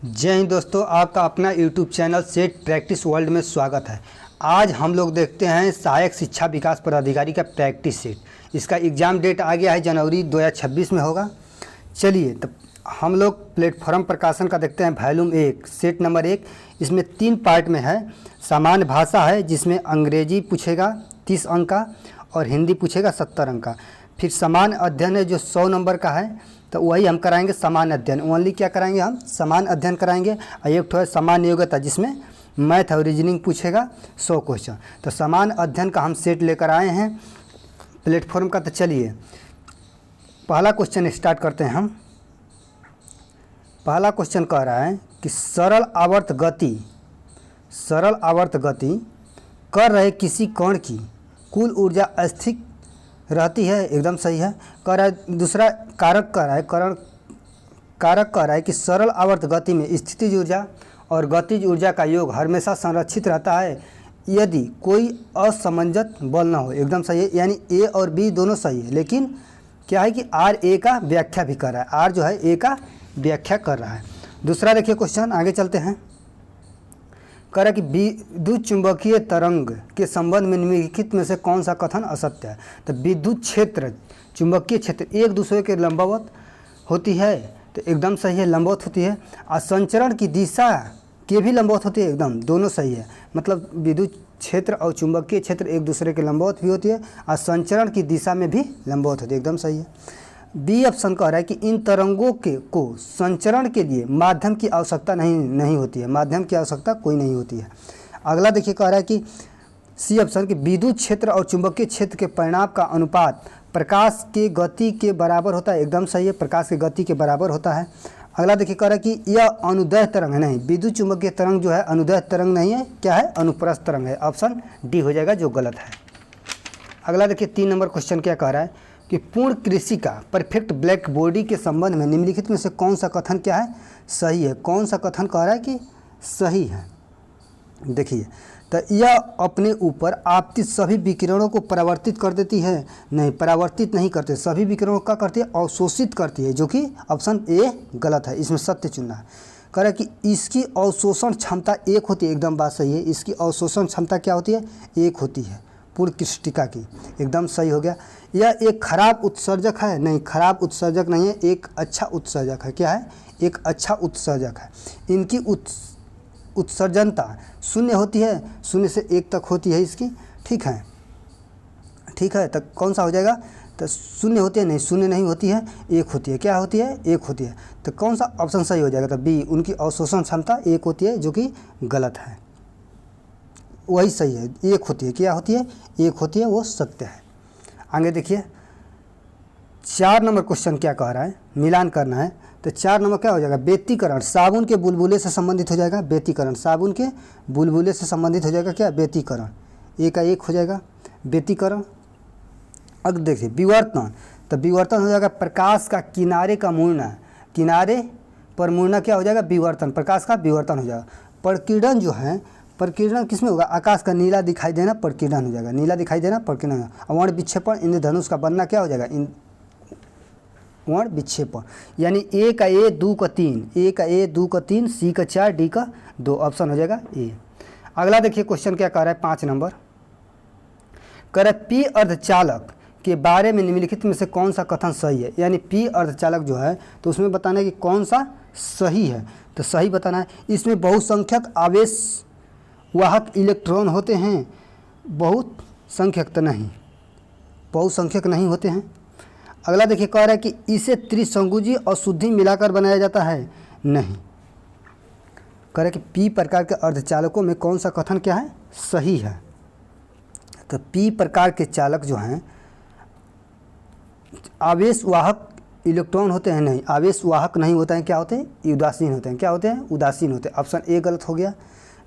जय हिंद दोस्तों, आपका अपना YouTube channel set practice world में स्वागत है। आज हम लोग देखते हैं सहायक शिक्षा विकास पदाधिकारी का प्रैक्टिस सेट। इसका एग्ज़ाम डेट आ गया है, जनवरी 2026 में होगा। चलिए तब हम लोग प्लेटफॉर्म प्रकाशन का देखते हैं। वॉल्यूम 1 सेट नंबर 1, इसमें 3 पार्ट में है। सामान्य भाषा है जिसमें अंग्रेजी पूछेगा 30 अंक का और हिंदी पूछेगा 70 अंक का। फिर सामान्य अध्ययन है जो 100 नंबर का है, तो वही हम कराएंगे सामान्य अध्ययन। ओनली क्या कराएंगे, हम सामान्य अध्ययन कराएंगे। और एक तो है सामान्य योग्यता जिसमें मैथ और रीजनिंग पूछेगा 100 क्वेश्चन। तो सामान्य अध्ययन का हम सेट लेकर आए हैं प्लेटफॉर्म का। तो चलिए पहला क्वेश्चन स्टार्ट करते हैं हम। पहला क्वेश्चन कह रहा है कि सरल आवर्त गति कर रहे किसी कण की कुल ऊर्जा अस्थिर रहती है, एकदम सही है। कह रहा है दूसरा कारक कह रहा है कारक कह रहा है कि सरल आवर्त गति में स्थितिज ऊर्जा और गतिज ऊर्जा का योग हमेशा संरक्षित रहता है यदि कोई असमंजस बल न हो, एकदम सही है। यानी ए और बी दोनों सही है, लेकिन क्या है कि आर ए का व्याख्या भी कर रहा है। आर जो है ए का व्याख्या कर रहा है। दूसरा देखिए क्वेश्चन, आगे चलते हैं। कह रहा है कि विद्युत चुंबकीय तरंग के संबंध में निम्नलिखित में से कौन सा कथन असत्य है। तो विद्युत क्षेत्र, चुंबकीय क्षेत्र एक दूसरे के लंबवत होती है, तो एकदम सही है, लंबवत होती है। और संचरण की दिशा के भी लंबवत होती है, एकदम दोनों सही है। मतलब विद्युत क्षेत्र और चुंबकीय क्षेत्र एक दूसरे के लंबवत भी होती है और संचरण की दिशा में भी लंबवत होती है, एकदम सही है। बी ऑप्शन कह रहा है कि इन तरंगों को संचरण के लिए माध्यम की आवश्यकता नहीं होती है, माध्यम की आवश्यकता कोई नहीं होती है। अगला देखिए कह रहा है कि सी ऑप्शन कि विद्युत क्षेत्र और चुंबकीय क्षेत्र के परिणाम का अनुपात प्रकाश के गति के बराबर होता है, एकदम सही है, प्रकाश की गति के बराबर होता है। अगला देखिए कह रहा है कि यह अनुदैर्ध्य तरंग है, नहीं, विद्युत चुंबकीय तरंग जो है अनुदैर्ध्य तरंग नहीं है, क्या है, अनुप्रस्थ तरंग है। ऑप्शन डी हो जाएगा जो गलत है। अगला देखिए 3 नंबर क्वेश्चन क्या कह रहा है कि पूर्ण कृषि का परफेक्ट ब्लैक बॉडी के संबंध में निम्नलिखित में से कौन सा कथन क्या है, सही है। कौन सा कथन कह रहा है कि सही है। देखिए तो यह अपने ऊपर आपतित सभी विकिरणों को परावर्तित कर देती है, नहीं, परावर्तित नहीं करते, सभी विकिरणों का करती है, अवशोषित करती है, जो कि ऑप्शन ए गलत है, इसमें सत्य चुनना है। कह रहा है कि इसकी अवशोषण क्षमता 1 होती है, एकदम बात सही है। इसकी अवशोषण क्षमता क्या होती है, 1 होती है पूर्ण कृष्टिका की, एकदम सही हो गया। यह एक खराब उत्सर्जक है, नहीं, खराब उत्सर्जक नहीं है, एक अच्छा उत्सर्जक है। क्या है, एक अच्छा उत्सर्जक है। इनकी उत्सर्जनता 0 होती है, 0 से 1 तक होती है इसकी, ठीक है, ठीक है। तो कौन सा हो जाएगा, तो 0 होती है, नहीं, 0 नहीं होती है, 1 होती है। क्या होती है, 1 होती है। तो कौन सा ऑप्शन सही हो जाएगा, तो बी, उनकी अवशोषण क्षमता 1 होती है, जो कि गलत है, वही सही है, 1 होती है। क्या होती है, 1 होती है, वो सत्य है। आगे देखिए 4 नंबर क्वेश्चन क्या कह रहा है, मिलान करना है। तो 4 नंबर क्या हो जाएगा, व्यतिकरण साबुन के बुलबुले से संबंधित हो जाएगा। व्यतिकरण साबुन के बुलबुले से संबंधित हो जाएगा, क्या, व्यतिकरण, ए का 1 हो जाएगा व्यतिकरण। अब देखिए विवर्तन, तो विवर्तन हो जाएगा प्रकाश का किनारे का मुड़ना, किनारे पर मुड़ना क्या हो जाएगा, विवर्तन, प्रकाश का विवर्तन हो जाएगा। प्रकीर्णन जो है, प्रकीर्णन किसमें होगा, आकाश का नीला दिखाई देना प्रकीर्णन हो जाएगा, नीला दिखाई देना प्रकीर्णन। वर्ण विक्षेपण इंद्रधनुष का बनना क्या हो जाएगा, वर्ण विक्षेपण। यानी ए का ए, 2 का 3, ए का ए, 2 का 3, सी का 4, डी का 2, ऑप्शन हो जाएगा ए। अगला देखिए क्वेश्चन क्या कह रहा है, 5 नंबर कह रहा है पी अर्धचालक के बारे में निम्नलिखित में से कौन सा कथन सही है। यानी पी अर्धचालक जो है, तो उसमें बताना है कि कौन सा सही है, तो सही बताना है। इसमें बहुसंख्यक आवेश वाहक इलेक्ट्रॉन होते हैं, बहुत संख्यक नहीं, बहुसंख्यक नहीं होते हैं। अगला देखिए कह रहा है कि इसे त्रिसंयुजी अशुद्धि मिलाकर बनाया जाता है, नहीं। कह रहा है कि पी प्रकार के अर्धचालकों में कौन सा कथन क्या है, सही है। तो पी प्रकार के चालक जो हैं आवेश वाहक इलेक्ट्रॉन होते हैं, नहीं, आवेश वाहक नहीं होते हैं, क्या होते हैं, उदासीन होते हैं। क्या होते हैं, उदासीन होते हैं। ऑप्शन ए गलत हो गया।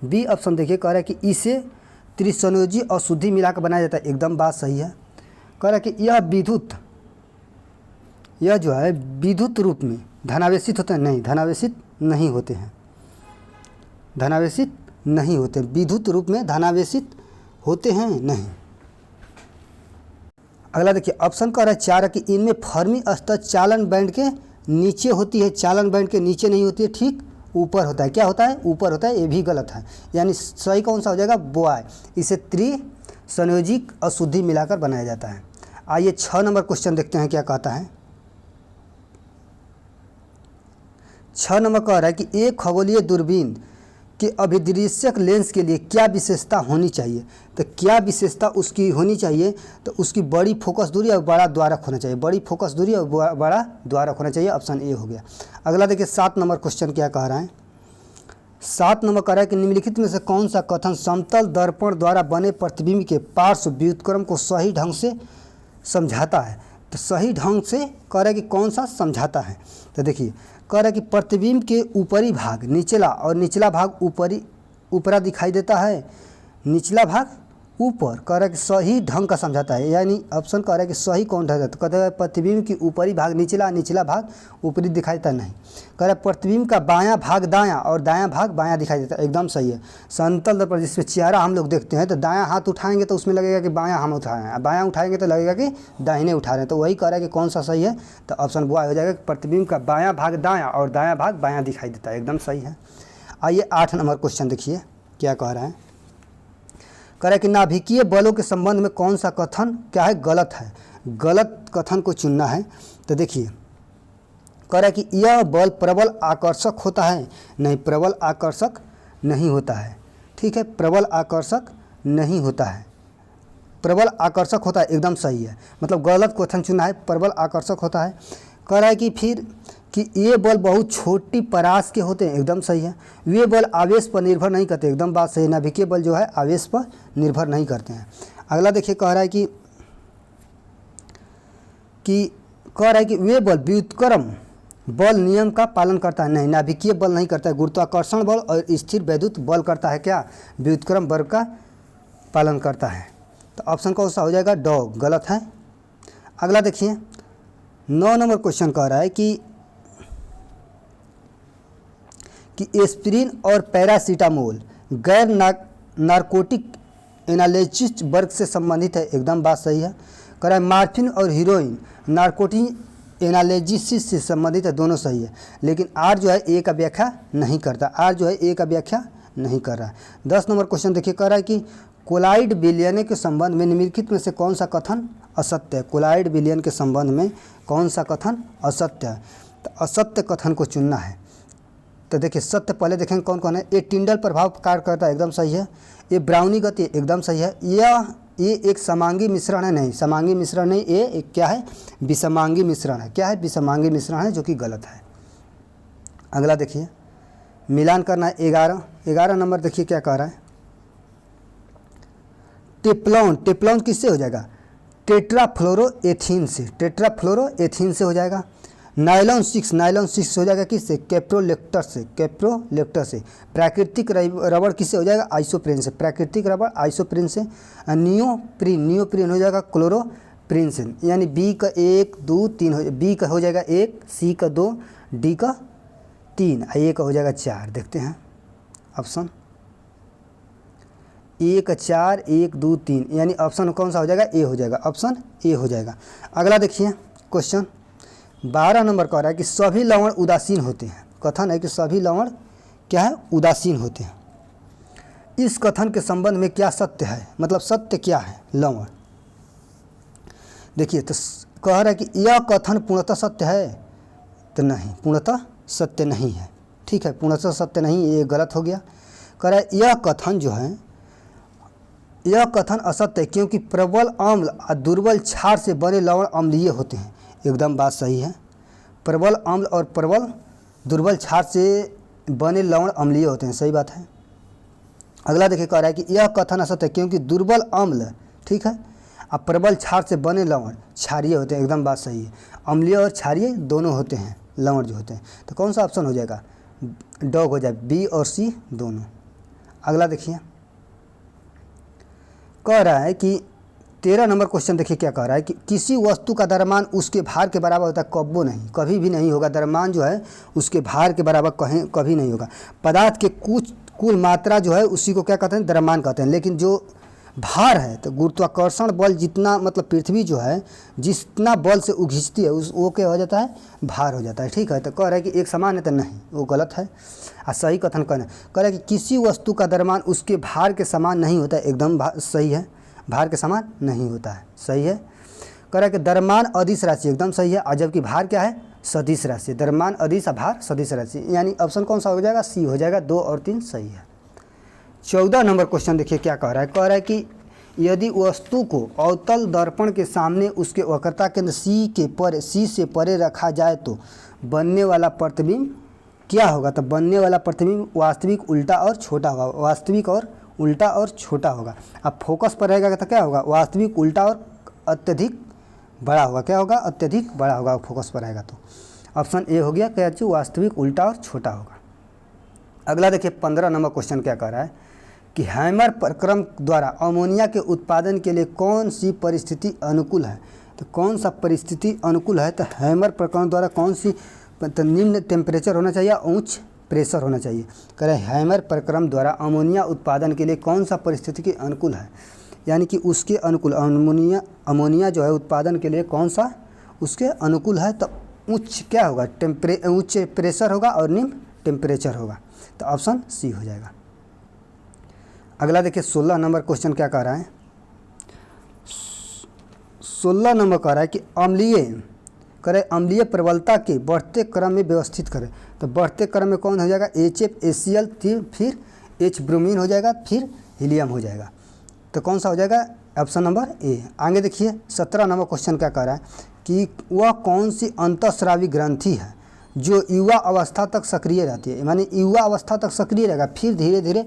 बी ऑप्शन देखिए कह रहा है कि इसे त्रिसंयोजी अशुद्धि मिलाकर बनाया जाता है, एकदम बात सही है। कह रहा है कि यह जो है विद्युत रूप में धनावेशित होते हैं, नहीं, धनावेशित नहीं होते हैं, धनावेशित नहीं होते, विद्युत रूप में धनावेशित होते हैं, नहीं। अगला देखिए ऑप्शन कह रहा है 4 कि इनमें फर्मी स्तर चालन बैंड के नीचे होती है, चालन बैंड के नीचे नहीं होती है, ठीक ऊपर होता है। क्या होता है? ऊपर होता है, ये भी गलत है। यानी सही कौन सा हो जाएगा? बॉय। इसे त्रिसंयोजिक अशुद्धि मिलाकर बनाया जाता है। आइए 6 नंबर क्वेश्चन देखते हैं क्या कहता है। 6 नंबर कह रहा है कि एक खगोलीय दूरबीन के अभिदृश्यक लेंस के लिए क्या विशेषता होनी चाहिए। तो क्या विशेषता उसकी होनी चाहिए? तो उसकी बड़ी फोकस दूरी और बड़ा द्वारक होना चाहिए। बड़ी फोकस दूरी और बड़ा द्वारक होना चाहिए। ऑप्शन ए हो गया। अगला देखिए 7 नंबर क्वेश्चन क्या कह रहा है। 7 नंबर कह रहा है कि निम्नलिखित में से कौन सा कथन समतल दर्पण द्वारा बने प्रतिबिंब के पार्श्व व्युत्क्रम को सही ढंग से समझाता है। तो सही ढंग से कह रहा है कि कौन सा समझाता है। तो देखिए कह रहा है कि प्रतिबिंब के ऊपरी भाग निचला और निचला भाग ऊपरा दिखाई देता है। निचला भाग ऊपर कह रहा है कि सही ढंग का समझाता है। यानी ऑप्शन कह रहा है कि सही कौन ठहरा। तो कहता है प्रतिबिंब की ऊपरी भाग निचला, निचला भाग ऊपरी दिखाई देता नहीं। कह रहा है प्रतिबिंब का बायां भाग दायां और दायां भाग बायां दिखाई देता है। एकदम सही है। समतल दर्पण जिसमें चेहरा हम लोग देखते हैं तो दायां हाथ उठाएंगे तो उसमें लगेगा कि बायां हम उठा रहे हैं, बायां उठाएंगे तो लगेगा कि दाहिने उठा रहे हैं। तो वही कह रहा है कि कौन सा सही है। तो ऑप्शन बॉय हो जाएगा कि प्रतिबिंब का बायां भाग दायां और दायां भाग बायां दिखाई देता है। एकदम सही है। आइए 8 नंबर क्वेश्चन देखिए क्या कह रहा है। कह रहा है कि नाभिकीय बलों के संबंध में कौन सा कथन क्या है? गलत है। गलत कथन को चुनना है। तो देखिए कह रहा है कि यह बल प्रबल आकर्षक होता है। नहीं, प्रबल आकर्षक नहीं होता है। ठीक है, प्रबल आकर्षक नहीं होता है। प्रबल आकर्षक होता है। एकदम सही है। मतलब गलत कथन चुनना है, प्रबल आकर्षक होता है। कह रहा है कि फिर कि ये बल बहुत छोटी परास के होते हैं। एकदम सही है। वे बल आवेश पर निर्भर नहीं करते। एकदम बात सही है। नाभिकीय बल जो है आवेश पर निर्भर नहीं करते हैं। अगला देखिए कह रहा है कि कह रहा है कि वे बल व्युत्क्रम बल नियम का पालन करता है। नहीं, नाभिकीय बल नहीं करता है। गुरुत्वाकर्षण बल और स्थिर वैद्युत बल करता है। क्या? व्युत्क्रम बल का पालन करता है। तो ऑप्शन कौन सा हो जाएगा? डॉग। गलत है। अगला देखिए 9 नंबर क्वेश्चन कह रहा है कि एस्पिरिन और पैरासीटामोल गैर नारकोटिक एनाल्जेसिक वर्ग से संबंधित है। एकदम बात सही है। कह रहा है मॉर्फिन और हीरोइन नारकोटिक एनाल्जेसिस से संबंधित है। दोनों सही है। लेकिन आर जो है ए का व्याख्या नहीं करता। आर जो है ए का व्याख्या नहीं कर रहा है। 10 नंबर क्वेश्चन देखिए कह रहा है कि कोलाइड विलयन के संबंध में निम्नलिखित में से कौन सा कथन असत्य है। कोलाइड विलयन के संबंध में कौन सा कथन असत्य है। तो असत्य कथन को चुनना है। तो देखिए सत्य पहले देखेंगे कौन कौन है। ये टिंडल प्रभाव कार्य करता है। एकदम सही है। ये ब्राउनी गति एकदम सही है। ये एक समांगी मिश्रण है। नहीं, समांगी मिश्रण नहीं, ये एक क्या है? विषमांगी मिश्रण है। क्या है? विषमांगी मिश्रण है, जो कि गलत है। अगला देखिए मिलान करना है 11 नंबर देखिए क्या कह रहा है। टेफ्लॉन किससे हो जाएगा? टेट्राफ्लोरोएथीन से। टेट्राफ्लोरोएथीन से हो जाएगा। नायलॉन 6 हो जाएगा किससे? कैप्रोलेक्टर से। प्राकृतिक रबड़ किससे हो जाएगा? आइसोप्रीन से। प्राकृतिक रबड़ आइसोप्रीन से। नियोप्रीन हो जाएगा क्लोरोप्रीन से। यानी बी का 1 2 3 हो, बी का हो जाएगा 1, सी का 2, डी का 3, ए का हो जाएगा 4। देखते हैं ऑप्शन 1 4 1 2 3, यानी ऑप्शन कौन सा हो जाएगा? ए हो जाएगा। ऑप्शन ए हो जाएगा। अगला देखिए क्वेश्चन 12 नंबर कह रहा है कि सभी लवण उदासीन होते हैं। कथन है कि सभी लवण क्या है? उदासीन होते हैं। इस कथन के संबंध में क्या सत्य है? मतलब सत्य क्या है लवण? देखिए तो कह रहा है कि यह कथन पूर्णतः सत्य है। तो नहीं, पूर्णतः सत्य नहीं है। ठीक है, पूर्णतः सत्य नहीं, ये गलत हो गया। कह रहा है यह कथन जो है, यह कथन असत्य है क्योंकि प्रबल अम्ल और दुर्बल क्षार से बने लवण अम्लीय होते हैं। एकदम बात सही है। प्रबल अम्ल और प्रबल दुर्बल क्षार से बने लवण अम्लीय होते हैं। सही बात है। अगला देखिए कह रहा है कि यह कथन असत्य है क्योंकि दुर्बल अम्ल, ठीक है, और प्रबल क्षार से बने लवण क्षारीय होते हैं। एकदम बात सही है। अम्लीय और क्षारीय दोनों होते हैं लवण जो होते हैं। तो कौन सा ऑप्शन हो जाएगा? डॉग हो जाए। बी और सी दोनों। अगला देखिए कह रहा है कि 13 नंबर क्वेश्चन देखिए क्या कह रहा है कि किसी वस्तु का द्रव्यमान उसके भार के बराबर होता है। कब्बो नहीं, कभी भी नहीं होगा। द्रव्यमान जो है उसके भार के बराबर कभी नहीं होगा। पदार्थ के कुल मात्रा जो है उसी को क्या कहते हैं? द्रव्यमान कहते हैं। लेकिन जो भार है तो गुरुत्वाकर्षण बल जितना, मतलब पृथ्वी जो है जितना बल से वो खींचती है उस वो क्या हो जाता है, भार हो जाता है। ठीक है, तो कह रहा है कि एक समान है तो नहीं, वो गलत है। और सही कथन कह रहा है कि किसी वस्तु का द्रव्यमान उसके भार के समान नहीं होता है, एकदम सही है, भार के समान नहीं होता है, सही है। कह रहा है कि द्रव्यमान अदिश राशि, एकदम सही है। और जबकि भार क्या है, सदिश राशि। द्रव्यमान अदिश, भार सदिश राशि, यानी ऑप्शन कौन सा हो जाएगा, सी हो जाएगा। 2 और 3 सही है। 14 नंबर क्वेश्चन देखिए क्या कह रहा है। कह रहा है कि यदि वस्तु को अवतल दर्पण के सामने उसके वक्रता केंद्र सी से परे रखा जाए तो बनने वाला प्रतिबिंब क्या होगा। तो बनने वाला प्रतिबिंब वास्तविक, उल्टा और छोटा होगा। वास्तविक और उल्टा और छोटा होगा। अब फोकस पर रहेगा तो क्या होगा, वास्तविक, उल्टा और अत्यधिक बड़ा होगा। क्या होगा, अत्यधिक बड़ा होगा फोकस पर रहेगा। तो ऑप्शन ए हो गया, क्या चीज़, वास्तविक, उल्टा और छोटा होगा। अगला देखिए 15 नंबर क्वेश्चन क्या कह रहा है कि हैमर प्रक्रम द्वारा अमोनिया के उत्पादन के लिए कौन सी परिस्थिति अनुकूल है। तो कौन सा परिस्थिति अनुकूल है, तो हैमर प्रक्रम द्वारा कौन सी, तो निम्न टेम्परेचर होना चाहिए, उच्च प्रेशर होना चाहिए। कह रहे हैमर प्रक्रम द्वारा अमोनिया उत्पादन के लिए कौन सा परिस्थिति के अनुकूल है, यानी कि उसके अनुकूल अमोनिया जो है उत्पादन के लिए कौन सा उसके अनुकूल है। तो उच्च क्या होगा, उच्च प्रेशर होगा और निम्न टेम्परेचर होगा। तो ऑप्शन सी हो जाएगा। अगला देखिए 16 नंबर क्वेश्चन क्या कह रहा है। 16 नंबर कह रहा है कि अम्लीय प्रबलता के बढ़ते क्रम में व्यवस्थित करें। तो बढ़ते क्रम में कौन हो जाएगा, HF, HCl, फिर H ब्रोमीन हो जाएगा, फिर हीलियम हो जाएगा। तो कौन सा हो जाएगा, ऑप्शन नंबर ए। आगे देखिए 17 नंबर क्वेश्चन क्या कह रहा है कि वह कौन सी अंतःस्रावी ग्रंथि है जो युवा अवस्था तक सक्रिय रहती है, यानी युवा अवस्था तक सक्रिय रहेगा फिर धीरे धीरे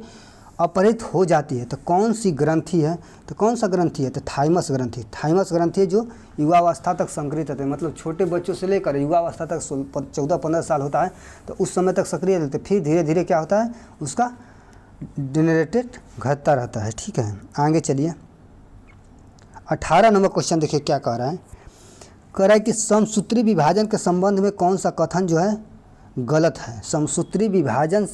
अपहृत हो जाती है। तो कौन सी ग्रंथि है, तो कौन सा ग्रंथि है, तो थाइमस ग्रंथि। थाइमस ग्रंथि है जो युवावस्था तक संक्रिय रहते हैं, मतलब छोटे बच्चों से लेकर युवावस्था तक 14-15 साल होता है तो उस समय तक सक्रिय रहते हैं, फिर धीरे धीरे क्या होता है, उसका जेनरेटेड घटता रहता है। ठीक है, आगे चलिए 18 नंबर क्वेश्चन देखिए क्या कह रहा है। कह रहा है कि समसूत्री विभाजन के संबंध में कौन सा कथन जो है गलत है। समसूत्री विभाजन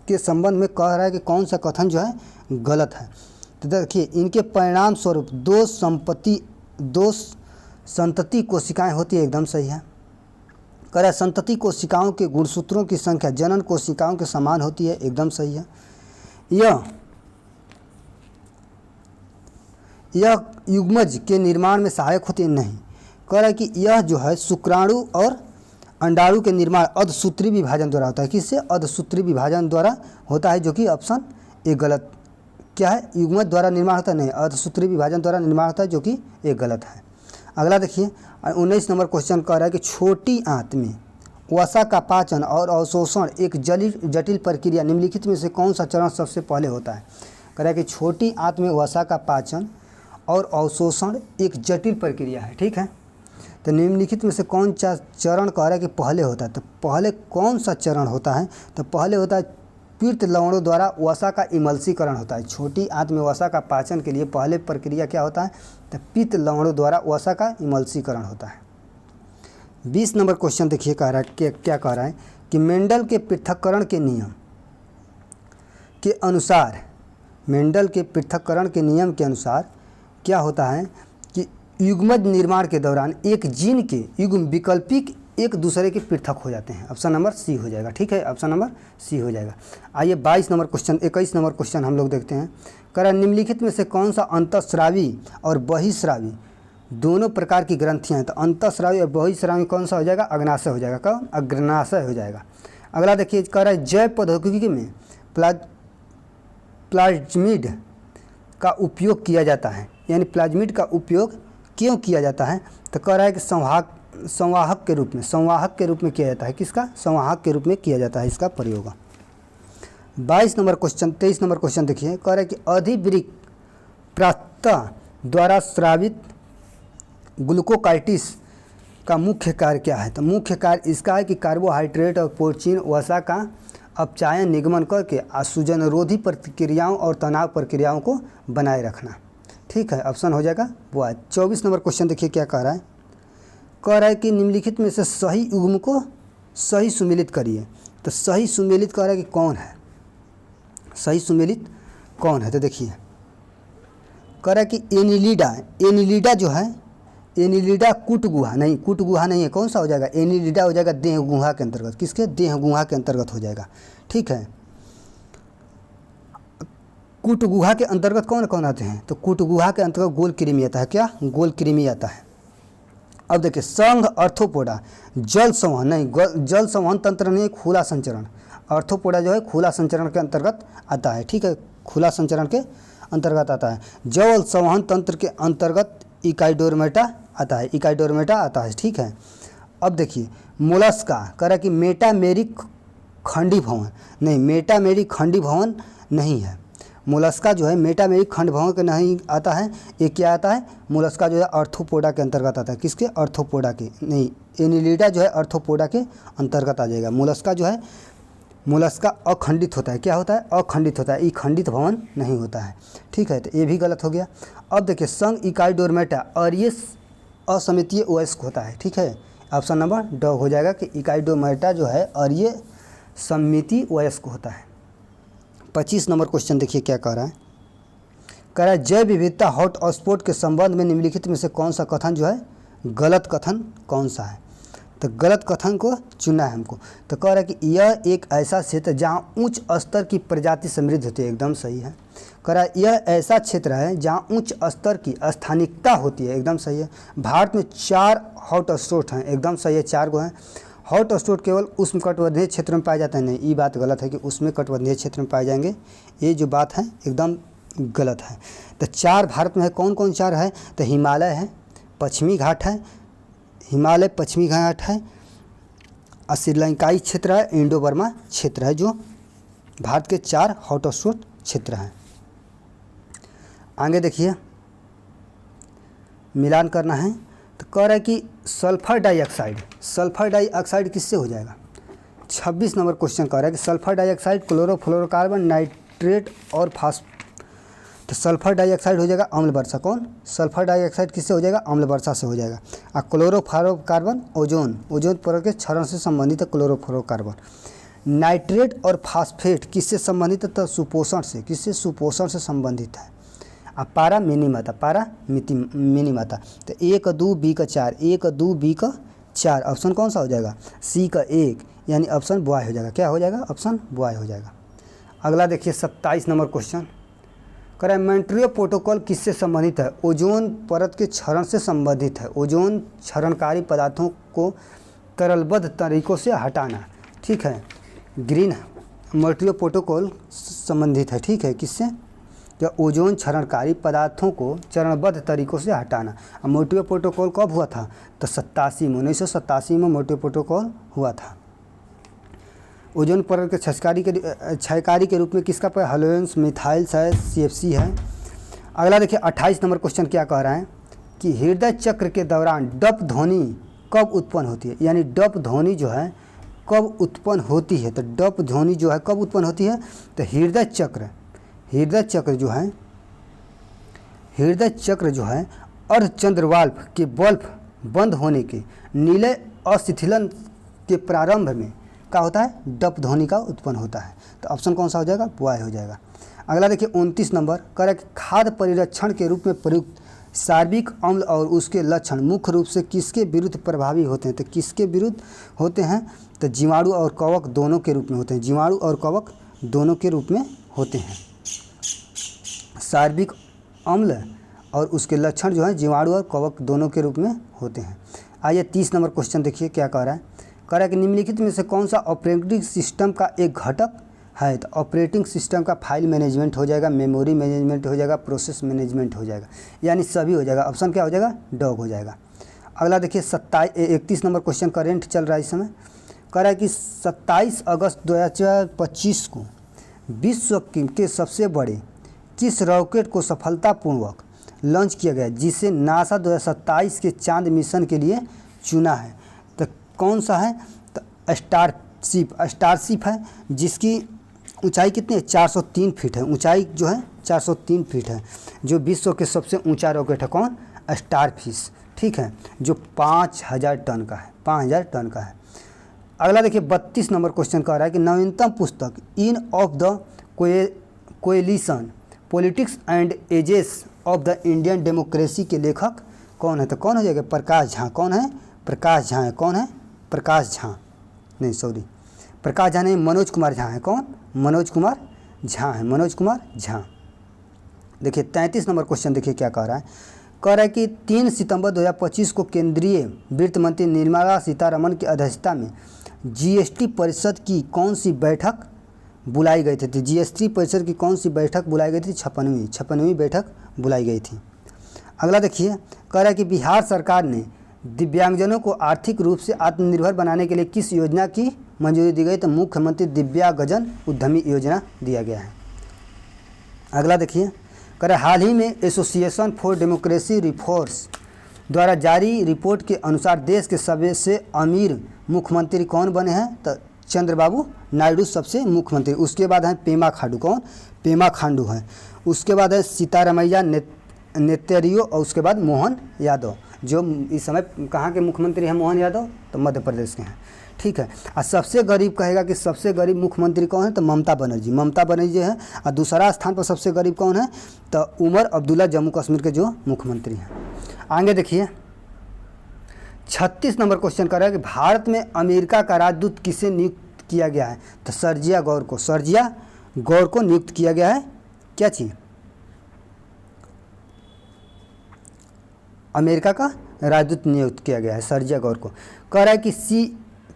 के संबंध में कह रहा है कि कौन सा कथन जो है गलत है। तो देखिए इनके परिणाम स्वरूप दो संतति कोशिकाएं होती है, एकदम सही है। कह रहा है संतति कोशिकाओं के गुणसूत्रों की संख्या जनन कोशिकाओं के समान होती है, एकदम सही है। यह युग्मज के निर्माण में सहायक होती है, नहीं। कह रहा है कि यह जो है शुक्राणु और अंडाणु के निर्माण अर्धसूत्री विभाजन द्वारा होता है। किससे, अर्धसूत्री विभाजन द्वारा होता है, जो कि ऑप्शन ए गलत। क्या है, युग्मज द्वारा निर्माण होता है, नहीं, अर्धसूत्री विभाजन द्वारा निर्माण होता है, जो कि ए गलत है। अगला देखिए 19 नंबर क्वेश्चन कह रहा है कि छोटी आंत में वसा का पाचन और अवशोषण एक जटिल प्रक्रिया, निम्नलिखित में से कौन सा चरण सबसे पहले होता है। कह रहा है कि छोटी आंत में वसा का पाचन और अवशोषण एक जटिल प्रक्रिया है। ठीक है, तो निम्नलिखित में से कौन सा चरण कह रहा है कि पहले होता है। तो पहले कौन सा चरण होता है, तो पहले होता है पीत लवणों द्वारा वसा का इमल्सीकरण होता है। छोटी आंत में वसा का पाचन के लिए पहले प्रक्रिया क्या होता है, तो पीत लवणों द्वारा वसा का इमल्सीकरण होता है। 20 नंबर क्वेश्चन देखिए कह रहा है क्या कह रहा है कि मेंडल के पृथक्करण के नियम के अनुसार, मेंडल के पृथक्करण के नियम के अनुसार क्या होता है कि युग्मज निर्माण के दौरान एक जीन के युग्म विकल्पिक एक दूसरे के पृथक हो जाते हैं। ऑप्शन नंबर सी हो जाएगा। ठीक है, ऑप्शन नंबर सी हो जाएगा। आइए 21 नंबर क्वेश्चन हम लोग देखते हैं। कह रहा निम्नलिखित में से कौन सा अंतःस्रावी और बहिस्रावी दोनों प्रकार की ग्रंथियां हैं। तो अंतःस्रावी और बहिस्रावी कौन सा हो जाएगा, अग्नाशय हो जाएगा। कौन, अग्नाशय हो जाएगा। अगला देखिए कह रहा है जैव प्रौद्योगिकी में प्लाज्मिड का उपयोग किया जाता है, यानी प्लाज्मिड का उपयोग क्यों किया जाता है। तो कह रहा है कि संवाहक के रूप में किया जाता है। किसका, संवाहक के रूप में किया जाता है इसका प्रयोग। 23 नंबर क्वेश्चन देखिए। कह रहा है कि अधिवृक्क प्रातः द्वारा स्रावित ग्लूकोकाइटिस का मुख्य कार्य क्या है। तो मुख्य कार्य इसका है कि कार्बोहाइड्रेट और प्रोटीन वसा का अपचायन निगमन करके सूजनरोधी प्रक्रियाओं और तनाव प्रक्रियाओं को बनाए रखना। ठीक है, ऑप्शन हो जाएगा वो है। 24 नंबर क्वेश्चन देखिए क्या कह रहा है। कह रहा है कि निम्नलिखित में से सही युग्म को सही सुमेलित करिए। तो सही सुमेलित कह रहा है कि कौन है, सही सुमेलित कौन है। तो देखिए कह रहा है कि एनिलिडा जो है, एनिलिडा कूट गुहा नहीं, कूट गुहा नहीं है, कौन सा हो जाएगा, एनिलिडा हो जाएगा देह गुहा के अंतर्गत, किसके, देह गुहा के अंतर्गत हो जाएगा। ठीक है, कूट गुहा के अंतर्गत कौन कौन आते हैं, तो कूट गुहा के अंतर्गत गोल कृमि आता है, क्या, गोल कृमि आता है। अब देखिए संघ अर्थोपोडा, जल संवहन नहीं, जल संवहन तंत्र नहीं, खुला संचरण, अर्थोपोडा जो है खुला संचरण के अंतर्गत आता है। ठीक है, खुला संचरण के अंतर्गत आता है। जल संवहन तंत्र के अंतर्गत इकाइडोरमेटा आता है, इकाइडोरमेटा आता है। ठीक है, अब देखिए मोलस्का, कह रहा है कि मेटामेरिक खंडी भवन नहीं, मेटामेरिक खंडी भवन नहीं है। मोलस्का जो है मेटामेरिक खंड भवन के नहीं आता है, ये क्या आता है, मोलस्का जो है अर्थोपोडा के अंतर्गत आता है, किसके, अर्थोपोडा के नहीं, एनिलिडा जो है अर्थोपोडा के अंतर्गत आ जाएगा। मोलस्का जो है, मोलस्का अखंडित होता है, क्या होता है, अखंडित होता है, खंडित भवन नहीं होता है। ठीक है, तो ये भी गलत हो गया। अब देखिए संघ इकाइडोरमेटा और ये असमितीय वयस्क होता है। ठीक है, ऑप्शन नंबर ड हो जाएगा कि इकाइडोरमेटा जो है और ये सममिति वयस्क होता है। 25 नंबर क्वेश्चन देखिए क्या कह रहा है, कह रहा है जैव विविधता हॉट स्पॉट के संबंध में निम्नलिखित में से कौन सा कथन जो है गलत कथन कौन सा है, तो गलत कथन को चुनना है हमको। तो कह रहा है कि यह एक ऐसा क्षेत्र जहाँ उच्च स्तर की प्रजाति समृद्ध होती है, एकदम सही है। कह रहा है यह ऐसा क्षेत्र है जहाँ उच्च स्तर की स्थानिकता होती है, एकदम सही है। भारत में 4 हॉट स्पॉट हैं, एकदम सही है, 4 गो हैं। हॉट स्पॉट केवल उष्णकटिबंधीय क्षेत्र में पाए जाते हैं, नहीं, ये बात गलत है कि उष्णकटिबंधीय क्षेत्र में पाए जाएंगे, ये जो बात है एकदम गलत है। तो 4 भारत में है, कौन कौन 4 है, तो हिमालय है, पश्चिमी घाट है, हिमालय पश्चिमी घाट है, और श्रीलंकाई क्षेत्र है, इंडो बर्मा क्षेत्र है, जो भारत के 4 हॉट स्पॉट क्षेत्र हैं। आगे देखिए मिलान करना है, तो कह रहा है कि सल्फर डाइऑक्साइड किससे हो जाएगा। 26 नंबर क्वेश्चन कह रहा है कि सल्फर डाइऑक्साइड, क्लोरोफ्लोरोकार्बन, नाइट्रेट और तो सल्फर डाइऑक्साइड हो जाएगा अम्ल वर्षा, कौन, सल्फर डाइऑक्साइड किससे हो जाएगा, अम्ल वर्षा से हो जाएगा। और क्लोरोफ्लोरोकार्बन ओजोन परत के क्षरण से संबंधित है, क्लोरोफ्लोरोकार्बन। नाइट्रेट और फास्फेट किससे संबंधित है, तो सुपोषण से, किससे, सुपोषण से संबंधित है। अब पारा मिनीमाता, तो 1 2 बी का 4, 1 2 बी का 4, ऑप्शन कौन सा हो जाएगा, सी का 1, यानी ऑप्शन बॉय हो जाएगा, क्या हो जाएगा, ऑप्शन बॉय हो जाएगा। अगला देखिए 27 नंबर क्वेश्चन कह रहा है मॉन्ट्रियल प्रोटोकॉल किससे संबंधित है, ओजोन परत के क्षरण से संबंधित है, ओजोन क्षरणकारी पदार्थों को तरलबद्ध तरीकों से हटाना। ठीक है, ग्रीन मॉन्ट्रियल प्रोटोकॉल संबंधित है, ठीक है, किससे, जो ओजोन क्षरणकारी पदार्थों को चरणबद्ध तरीकों से हटाना। अब मॉन्ट्रियल प्रोटोकॉल कब हुआ था, तो 1987 में मॉन्ट्रियल प्रोटोकॉल हुआ था। ओजोन परत के क्षयकारी के रूप में किसका पर हेलोजन्स, मिथाइल्स है, CFC है। अगला देखिए 28 नंबर क्वेश्चन क्या कह रहा है कि हृदय चक्र के दौरान डप ध्वनि कब उत्पन्न होती है, यानी डप ध्वनि जो है कब उत्पन्न होती है, तो डप ध्वनि जो है कब उत्पन्न होती है, तो हृदय चक्र जो है अर्धचंद्रवाल्व के बल्ब बंद होने के नीले अशिथिलन के प्रारंभ में क्या होता है, डप ध्वनि का उत्पन्न होता है। तो ऑप्शन कौन सा हो जाएगा, बॉय हो जाएगा। अगला देखिए 29 नंबर कह रहा है कि खाद्य परिरक्षण के रूप में प्रयुक्त सार्विक अम्ल और उसके लक्षण मुख्य रूप से किसके विरुद्ध प्रभावी होते हैं, तो किसके विरुद्ध होते हैं, तो जीवाणु और कवक दोनों के रूप में होते हैं, जीवाणु और कवक दोनों के रूप में होते हैं। सार्विक अम्ल और उसके लक्षण जो है जीवाणु और कवक दोनों के रूप में होते हैं। आइए 30 नंबर क्वेश्चन देखिए क्या कह रहा है, कह रहा है कि निम्नलिखित में से कौन सा ऑपरेटिंग सिस्टम का एक घटक है, तो ऑपरेटिंग सिस्टम का फाइल मैनेजमेंट हो जाएगा, मेमोरी मैनेजमेंट हो जाएगा, प्रोसेस मैनेजमेंट हो जाएगा, यानी सभी हो जाएगा। ऑप्शन क्या हो जाएगा, डॉग हो जाएगा। अगला देखिए 31 नंबर क्वेश्चन करेंट चल रहा है इस समय, कह रहा है कि 27 अगस्त 2025 को विश्व के सबसे बड़े किस रॉकेट को सफलतापूर्वक लॉन्च किया गया, जिसे नासा 2027 के चांद मिशन के लिए चुना है, तो कौन सा है, तो स्टारशिप है, जिसकी ऊंचाई कितनी है, 403 फीट है, ऊंचाई जो है 403 फीट है, जो विश्व के सबसे ऊंचा रॉकेट है, कौन, स्टारफिश, ठीक है, जो 5000 टन का है, 5000 टन का है। अगला देखिए 32 नंबर क्वेश्चन कह रहा है कि नवीनतम पुस्तक in of the coalition politics and ages of the Indian democracy के लेखक कौन है? तो कौन हो जाएगा? प्रकाश झा। कौन है? प्रकाश झा है। कौन है? प्रकाश झा, नहीं सॉरी, प्रकाश झा नहीं, मनोज कुमार झा है। कौन? मनोज कुमार झा है। मनोज कुमार झा। देखिए 33 नंबर क्वेश्चन देखिए क्या कह रहा है। कह रहा है कि 3 सितंबर 2025 को केंद्रीय वित्त मंत्री निर्मला सीतारमण की अध्यक्षता में जीएसटी परिषद की कौन सी बैठक बुलाई गई थी? तो जीएसटी परिषद की कौन सी बैठक बुलाई गई थी? 56वीं बैठक बुलाई गई थी। अगला देखिए, कह रहा है कि बिहार सरकार ने दिव्यांगजनों को आर्थिक रूप से आत्मनिर्भर बनाने के लिए किस योजना की मंजूरी दी गई? तो मुख्यमंत्री दिव्यांगजन उद्यमी योजना दिया गया है। अगला देखिए, कह रहा है हाल ही में एसोसिएशन फॉर डेमोक्रेसी रिफॉर्म्स द्वारा जारी रिपोर्ट के अनुसार देश के सबसे अमीर मुख्यमंत्री कौन बने हैं? तो चंद्रबाबू नायडू सबसे मुख्यमंत्री। उसके बाद है पेमा खांडू। कौन? पेमा खांडू है। उसके बाद है सीतारमैया नेतरियो और उसके बाद मोहन यादव। जो इस समय कहाँ के मुख्यमंत्री हैं? मोहन यादव, तो मध्य प्रदेश के हैं। ठीक है। और सबसे गरीब कहेगा कि सबसे गरीब मुख्यमंत्री कौन है? तो ममता बनर्जी। ममता बनर्जी है। और दूसरा स्थान पर सबसे गरीब कौन है? तो उमर अब्दुल्ला, जम्मू कश्मीर के जो मुख्यमंत्री हैं। आगे देखिए 36 नंबर क्वेश्चन कर रहा है कि भारत में अमेरिका का राजदूत किसे नियुक्त किया गया है? तो सर्जिया गौर को। सर्जिया गौर को नियुक्त किया गया है। क्या चीज़? अमेरिका का राजदूत नियुक्त किया गया है सर्जिया गौर को। कह रहा है कि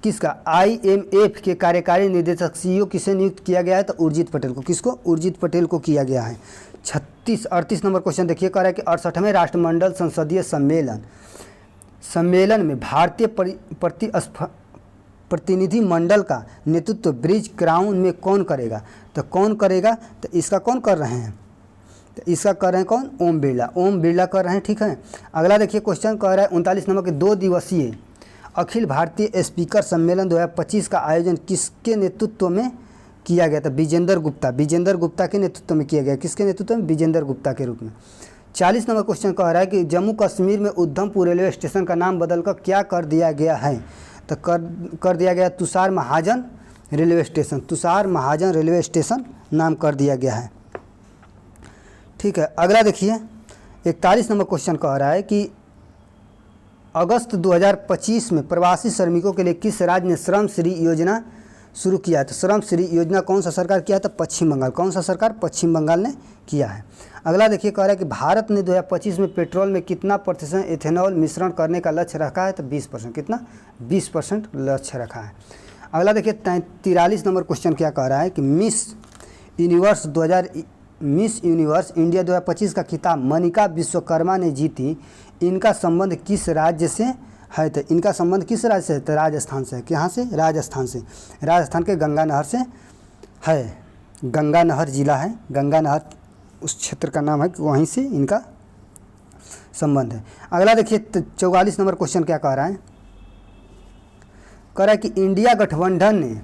किसका? IMF के कार्यकारी निदेशक CEO किसे नियुक्त किया गया है? तो उर्जित पटेल को। किसको? उर्जित पटेल को किया गया है। 38 नंबर क्वेश्चन देखिए, कह रहा है कि 68वें राष्ट्रमंडल संसदीय सम्मेलन में भारतीय प्रतिनिधि मंडल का नेतृत्व ब्रिज क्राउन में कौन करेगा? तो कौन करेगा? तो इसका कौन कर रहे हैं? तो इसका कर रहे हैं कौन? ओम बिरला। ओम बिरला कर रहे हैं। ठीक है। अगला देखिए क्वेश्चन कह रहा है 39 नंबर के 2 दिवसीय अखिल भारतीय स्पीकर सम्मेलन 2025 का आयोजन किसके नेतृत्व में किया गया था? विजेंद्र गुप्ता। विजेंद्र गुप्ता के नेतृत्व में किया गया। किसके नेतृत्व में? विजेंद्र गुप्ता के रूप में। 40 नंबर क्वेश्चन कह रहा है कि जम्मू कश्मीर में उधमपुर रेलवे स्टेशन का नाम बदलकर क्या कर दिया गया है? तो कर दिया गया तुषार महाजन रेलवे स्टेशन। तुषार महाजन रेलवे स्टेशन नाम कर दिया गया है। ठीक है। अगला देखिए 41 नंबर क्वेश्चन कह रहा है कि अगस्त 2025 में प्रवासी श्रमिकों के लिए किस राज्य ने श्रम श्री योजना शुरू किया है? तो श्रम श्री योजना कौन सा सरकार किया है? तो पश्चिम बंगाल। कौन सा सरकार? पश्चिम बंगाल ने किया है। अगला देखिए कह रहा है कि भारत ने 2025 में पेट्रोल में कितना प्रतिशत एथेनॉल मिश्रण करने का लक्ष्य रखा है? तो 20%। कितना? 20% लक्ष्य रखा है। अगला देखिए 43 नंबर क्वेश्चन क्या कह रहा है कि मिस यूनिवर्स इंडिया 2025 का खिताब मनिका विश्वकर्मा ने जीती। इनका संबंध किस राज्य से है? तो इनका संबंध किस राज्य से है? तो राजस्थान से है। कहाँ से? राजस्थान से। राजस्थान के गंगा नहर से है। गंगा नहर जिला है, गंगा नहर उस क्षेत्र का नाम है, वहीं से इनका संबंध है। अगला देखिए 44 नंबर क्वेश्चन क्या कह रहा है? कह रहा है कि इंडिया गठबंधन ने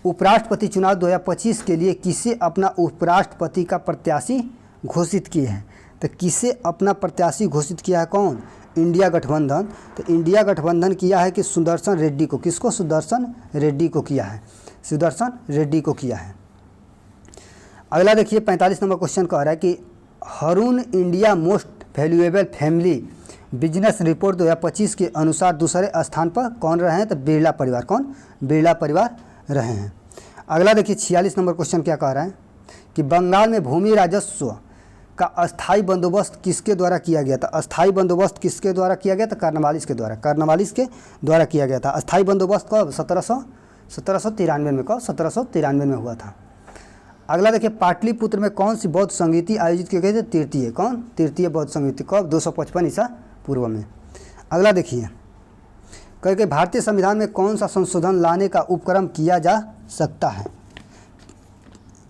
उपराष्ट्रपति चुनाव 2025 के लिए किसे अपना उपराष्ट्रपति का प्रत्याशी घोषित किए हैं? तो किसे अपना प्रत्याशी घोषित किया है? कौन? इंडिया गठबंधन। तो इंडिया गठबंधन किया है कि सुदर्शन रेड्डी को। किसको? सुदर्शन रेड्डी को किया है। सुदर्शन रेड्डी को किया है। अगला देखिए 45 नंबर क्वेश्चन कह रहा है कि Haroon India most valuable family business report 2025 के अनुसार दूसरे स्थान पर कौन रहे हैं? तो बिरला परिवार। कौन? बिरला परिवार रहे हैं। अगला देखिए 46 नंबर क्वेश्चन क्या कह रहा है कि बंगाल में भूमि राजस्व का अस्थाई बंदोबस्त किसके द्वारा किया गया था? अस्थाई बंदोबस्त किसके द्वारा किया गया था? कार्नवालिस के द्वारा। कार्नवालिस के द्वारा किया गया था। अस्थाई बंदोबस्त कब? 1793 में। कब? 1793 में हुआ था। अगला देखिए पाटलिपुत्र में कौन सी बौद्ध संगीति आयोजित की गई थी? तृतीय। कौन? तृतीय बौद्ध संगीति। कब? 255 ईसा पूर्व में। अगला देखिए करके भारतीय संविधान में कौन सा संशोधन लाने का उपक्रम किया जा सकता है?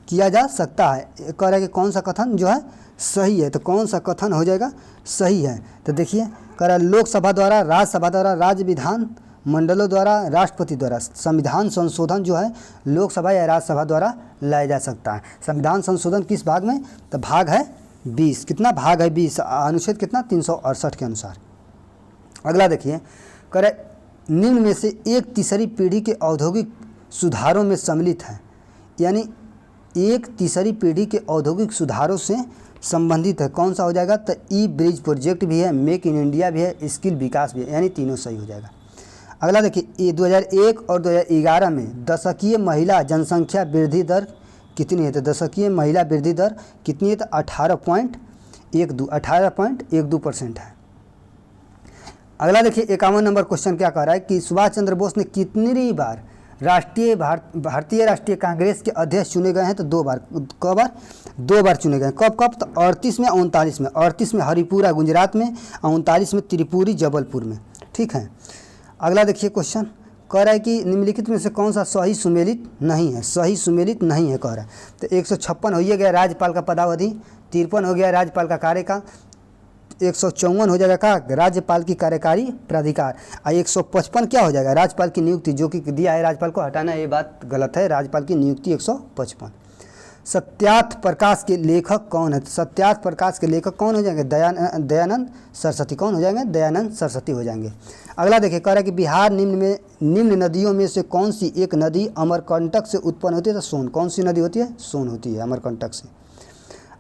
किया जा सकता है। कह रहा है कि कौन सा कथन जो है सही है? तो कौन सा कथन हो जाएगा सही है? तो देखिए कह रहा है लोकसभा द्वारा, राज्यसभा द्वारा, राज्य विधान मंडलों द्वारा, राष्ट्रपति द्वारा संविधान संशोधन जो है लोकसभा या राज्यसभा द्वारा लाया जा सकता है। संविधान संशोधन किस भाग में? तो भाग है 20। कितना भाग है? 20। अनुच्छेद कितना? 368 के अनुसार। अगला देखिए कह रहे निम्न में से एक तीसरी पीढ़ी के औद्योगिक सुधारों में सम्मिलित है। यानी एक तीसरी पीढ़ी के औद्योगिक सुधारों से संबंधित है, कौन सा हो जाएगा? तो ई ब्रिज प्रोजेक्ट भी है, मेक इन इंडिया भी है, स्किल विकास भी है, यानी तीनों सही हो जाएगा। अगला देखिए, ये 2001 और 2011 में दशकीय महिला जनसंख्या वृद्धि दर कितनी है? तो दशकीय महिला वृद्धि दर कितनी है? तो 18.12% है। अगला देखिए 51 नंबर क्वेश्चन क्या कह रहा है कि सुभाष चंद्र बोस ने कितनी बार भारतीय राष्ट्रीय कांग्रेस के अध्यक्ष चुने गए हैं? तो 2 बार। कब बार? 2 बार चुने गए। कब कब? तो 38 में, 39 में। 38 में हरिपुरा गुजरात में और 39 में त्रिपुरी जबलपुर में। ठीक है। अगला देखिए क्वेश्चन कह रहा है कि निम्नलिखित में से कौन सा सही सुमेलित नहीं है? सही सुमेलित नहीं है कह रहा है। तो 156 हो गया राज्यपाल का पदावधि, 53 हो गया राज्यपाल का कार्यकाल, 154 हो जाएगा का राज्यपाल की कार्यकारी प्राधिकार, और 155 क्या हो जाएगा? राज्यपाल की नियुक्ति, जो कि दिया है राज्यपाल को हटाना, ये बात गलत है। राज्यपाल की नियुक्ति 155। सत्यार्थ प्रकाश के लेखक कौन है? सत्यार्थ प्रकाश के लेखक कौन हो जाएंगे? दयानंद सरस्वती। कौन हो जाएंगे? दयानंद सरस्वती हो जाएंगे। अगला देखिए कह रहा है कि बिहार निम्न नदियों में से कौन सी एक नदी अमरकंटक से उत्पन्न होती है? तो सोन। कौन सी नदी होती है? सोन होती है अमरकंटक से।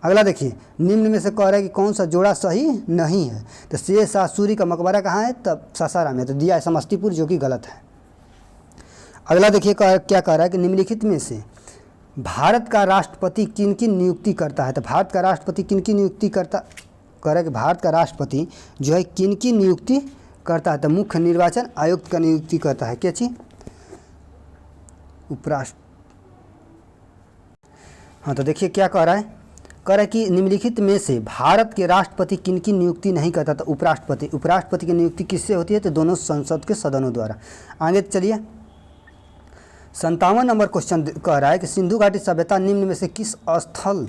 अगला देखिए, निम्न में से कह रहा है कि कौन सा जोड़ा सही नहीं है? तो शेर शाह सूरी का मकबरा कहाँ है? तब सासाराम है। तो दिया है समस्तीपुर, जो कि गलत है। अगला देखिए क्या कह रहा है कि निम्नलिखित में से भारत का राष्ट्रपति किन की नियुक्ति करता है? तो भारत का राष्ट्रपति किन की नियुक्ति करता, कह रहा है कि भारत का राष्ट्रपति जो है किन की नियुक्ति करता है? तो मुख्य निर्वाचन आयुक्त का नियुक्ति करता है। क्या चीज? उपराष्ट्र। हाँ, तो देखिए क्या कह रहा है, कह रहा है कि निम्नलिखित में से भारत के राष्ट्रपति किन की नियुक्ति नहीं करता? तो उपराष्ट्रपति। उपराष्ट्रपति की नियुक्ति किससे होती है? तो दोनों संसद के सदनों द्वारा। आगे चलिए, 57 नंबर क्वेश्चन कह रहा है कि सिंधु घाटी सभ्यता निम्न में से किस स्थल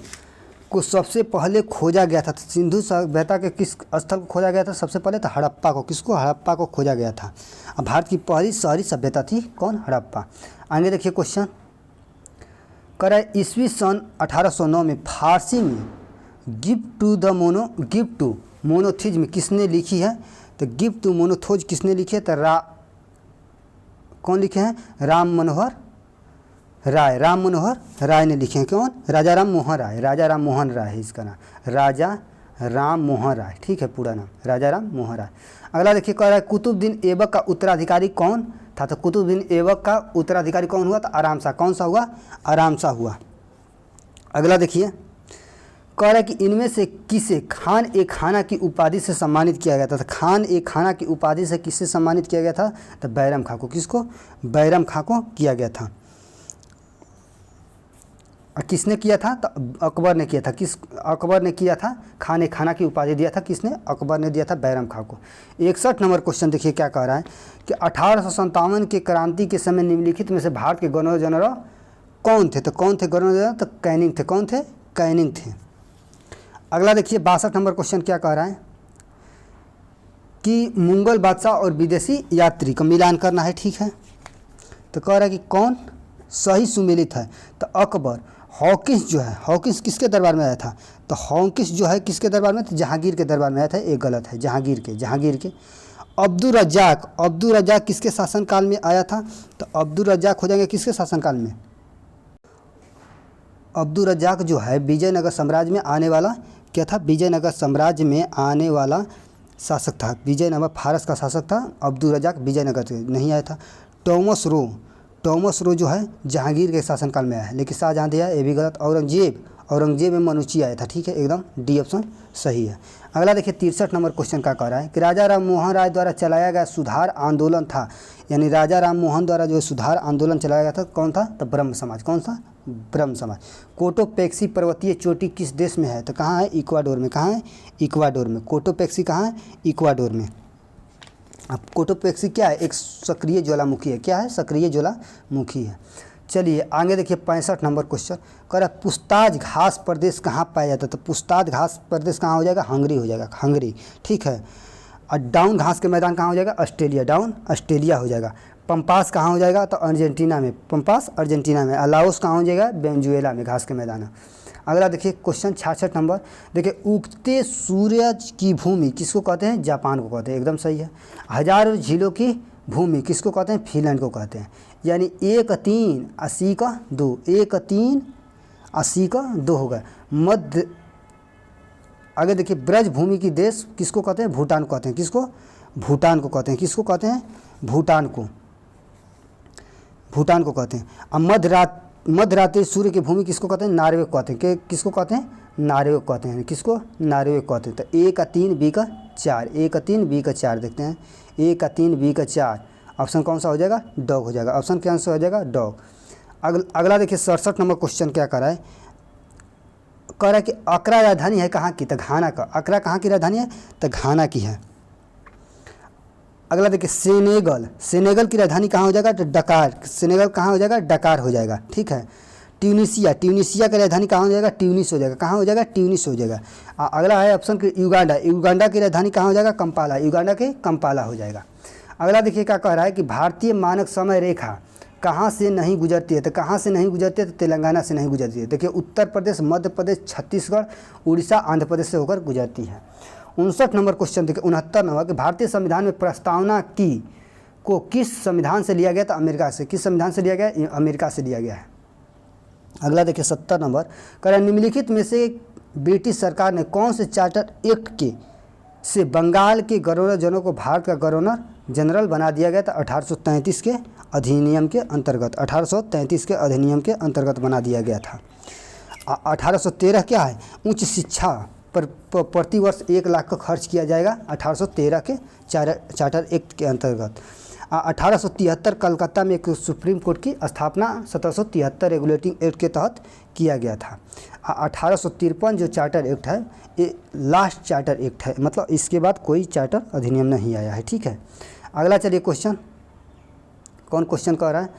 को सबसे पहले खोजा गया था? तो सिंधु सभ्यता के किस स्थल को खोजा गया था सबसे पहले? तो हड़प्पा को। किसको? हड़प्पा को खोजा गया था। अब भारत की पहली शहरी सभ्यता थी कौन? हड़प्पा। आगे देखिए क्वेश्चन कह रहा है ईस्वी सन 1809 में फारसी में गिफ्ट टू मोनोथिज्म किसने लिखी है? तो गिफ्ट टू मोनोथोज किसने लिखी है? तो कौन लिखे हैं? राम मनोहर राय ने लिखे हैं। कौन? राजा राम मोहन राय है इसका नाम। राजा राम मोहन राय, ठीक है पूरा नाम राजा राम मोहन राय। अगला देखिए कह रहा है कुतुबुद्दीन ऐबक का उत्तराधिकारी कौन था? तो कुतुबुद्दीन ऐबक का उत्तराधिकारी कौन हुआ? तो आराम शाह। कौन सा हुआ? आराम शाह हुआ। अगला देखिए कह रहा है कि इनमें से किसे खान ए खाना की उपाधि से सम्मानित किया गया था? तो खान ए खाना की उपाधि से किससे सम्मानित किया गया था? तो बैरम खां को। किसको? बैरम खां को किया गया था। और किसने किया था? तो अकबर ने किया था। अकबर ने किया था। खान ए खाना की उपाधि दिया था किसने? अकबर ने दिया था बैरम खां को। 61 नंबर क्वेश्चन देखिए क्या कह रहा है कि 1857 के क्रांति के समय निम्नलिखित में से भारत के गवर्नर जनरल कौन थे? तो कौन थे गवर्नर जनरल? तो कैनिंग थे। कौन थे? कैनिंग थे। अगला देखिए 62 नंबर क्वेश्चन क्या कह रहा है कि मुगल बादशाह और विदेशी यात्री का मिलान करना है। ठीक है, तो कह रहा है कि कौन सही सुमेलित है? तो अकबर। हॉकिंस जो है, हॉकिंस किसके दरबार में आया था? तो हॉकिंस जो है किसके दरबार में? तो जहांगीर के दरबार में आया था। ये गलत है। जहांगीर के। अब्दुल रज्जाक किसके शासनकाल में आया था? तो अब्दुल रज्जाक हो जाएंगे किसके शासनकाल में? अब्दुल रज्जाक जो है विजयनगर साम्राज्य में आने वाला क्या था? विजयनगर साम्राज्य में आने वाला शासक था। विजयनगर फारस का शासक था। अब्दुल रज्जाक विजयनगर से नहीं आया था। टॉमस रो जो है जहांगीर के शासनकाल में आया है, लेकिन शाहजहां दिया ये भी गलत। औरंगजेब में मनुची आया था। ठीक है, एकदम डी ऑप्शन सही है। अगला देखिए 63 नंबर क्वेश्चन का कह रहा है कि राजा राम मोहन राय द्वारा चलाया गया सुधार आंदोलन था, यानी राजा राम मोहन द्वारा जो सुधार आंदोलन चलाया गया था कौन था? तो ब्रह्म समाज। कौन सा? ब्रह्म समाज। कोटोपेक्सी पर्वतीय चोटी किस देश में है? तो कहाँ है? इक्वाडोर में। कहाँ है? इक्वाडोर में। कोटोपेक्सी कहाँ है? इक्वाडोर में। अब कोटोपेक्सी क्या है? एक सक्रिय ज्वालामुखी है। क्या है? सक्रिय ज्वालामुखी है। चलिए आगे देखिए 65 नंबर क्वेश्चन कह रहा है पुस्ताज घास प्रदेश कहाँ पाया जाता है? तो पुस्ताज घास प्रदेश कहाँ हो जाएगा? हंगरी हो जाएगा। हंगरी, ठीक है। और डाउन घास के मैदान कहाँ हो जाएगा? ऑस्ट्रेलिया। डाउन ऑस्ट्रेलिया हो जाएगा। पंपास कहाँ हो जाएगा? तो अर्जेंटीना में। पंपास अर्जेंटीना में। लाओस कहाँ हो जाएगा? वेनेजुएला में घास के मैदान है। अगला देखिए क्वेश्चन 66 नंबर देखिए उगते सूरज की भूमि किसको कहते हैं? जापान को कहते हैं। एकदम सही है। हजारों झीलों की भूमि किसको कहते हैं? फिनलैंड को कहते हैं। यानी 1 3 80 का 2 होगा। आगे देखिए, ब्रज भूमि की देश किसको कहते हैं? भूटान को कहते हैं। किसको? भूटान को कहते हैं। किसको कहते हैं? भूटान को, भूटान को कहते हैं। अब मध्यरात्रि सूर्य की भूमि किसको कहते हैं? नॉर्वे को कहते हैं। किसको कहते हैं? नॉर्वे को कहते हैं। किसको? नॉर्वे को कहते हैं। तो ए का 3 बी का 4, ए का 3 बी का 4 देखते हैं। ए का 3 बी का 4, ऑप्शन कौन सा हो जाएगा? डॉग हो जाएगा। ऑप्शन क्या आंसर हो जाएगा? डॉग। अगला देखिए 67 नंबर क्वेश्चन क्या कर रहा है? कह रहा है कि अकरा राजधानी है कहाँ की? तो घाना का। अकरा कहाँ की राजधानी है? तो घाना की है। अगला देखिए सेनेगल, सेनेगल की राजधानी कहाँ हो जाएगा? तो डकार। सेनेगल कहाँ हो जाएगा? डकार हो जाएगा। ठीक है। ट्यूनिसिया, ट्यूनिसिया की राजधानी कहाँ हो जाएगा? ट्यूनिस हो जाएगा। कहाँ हो जाएगा? ट्यूनिस हो जाएगा। अगला है ऑप्शन कि युगांडा, युगांडा की राजधानी कहाँ हो जाएगा? कंपाला, युगांडा के कंपाला हो जाएगा। अगला देखिए क्या कह रहा है कि भारतीय मानक समय रेखा कहाँ से नहीं गुजरती है? तो कहाँ से नहीं गुजरती है? तो तेलंगाना से नहीं गुजरती है। देखिए उत्तर प्रदेश, मध्य प्रदेश, छत्तीसगढ़, उड़ीसा, आंध्र प्रदेश से होकर गुजरती है। 59 नंबर क्वेश्चन देखिए, 69 नंबर कि भारतीय संविधान में प्रस्तावना की को किस संविधान से लिया गया? तो अमेरिका से। किस संविधान से लिया गया? अमेरिका से लिया गया है। अगला देखिए 70 नंबर कह रहा है निम्नलिखित में से ब्रिटिश सरकार ने कौन से चार्टर एक्ट के से बंगाल के गवर्नर जनरल को भारत का गवर्नर जनरल बना दिया गया था? 1833 के अधिनियम के अंतर्गत, 1833 के अधिनियम के अंतर्गत बना दिया गया था। 1813 क्या है? उच्च शिक्षा पर प्रतिवर्ष 1 लाख का खर्च किया जाएगा, 1813 के चार्टर एक्ट के अंतर्गत। 1873 कलकत्ता में एक सुप्रीम कोर्ट की स्थापना 1773 रेगुलेटिंग एक्ट के तहत किया गया था। 1853 जो चार्टर एक्ट है ये लास्ट चार्टर एक्ट है, मतलब इसके बाद कोई चार्टर अधिनियम नहीं आया है। ठीक है। अगला चलिए क्वेश्चन, कौन क्वेश्चन कह रहा है?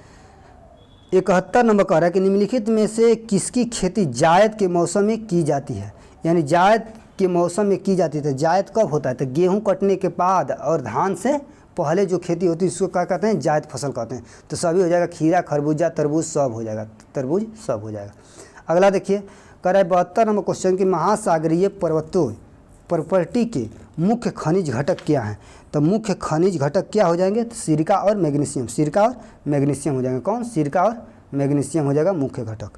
71 नंबर कह रहा है कि निम्नलिखित में से किसकी खेती जायद के मौसम में की जाती है? यानी जायद के मौसम में की जाती है। तो जायद कब होता है? तो गेहूँ कटने के बाद और धान से पहले जो खेती होती है उसको क्या कहते हैं? जायद फसल कहते हैं। तो सभी हो जाएगा, खीरा, खरबूजा, तरबूज सब हो जाएगा, तरबूज सब हो जाएगा। अगला देखिए कह रहा है 72 नंबर क्वेश्चन की महासागरीय पर्वतों प्रॉपर्टी के मुख्य खनिज घटक क्या हैं? तो मुख्य खनिज घटक क्या हो जाएंगे? तो सिरका और मैग्नीशियम, सिरका और मैग्नीशियम हो जाएंगे। कौन? सिरका और मैग्नीशियम हो जाएगा मुख्य घटक।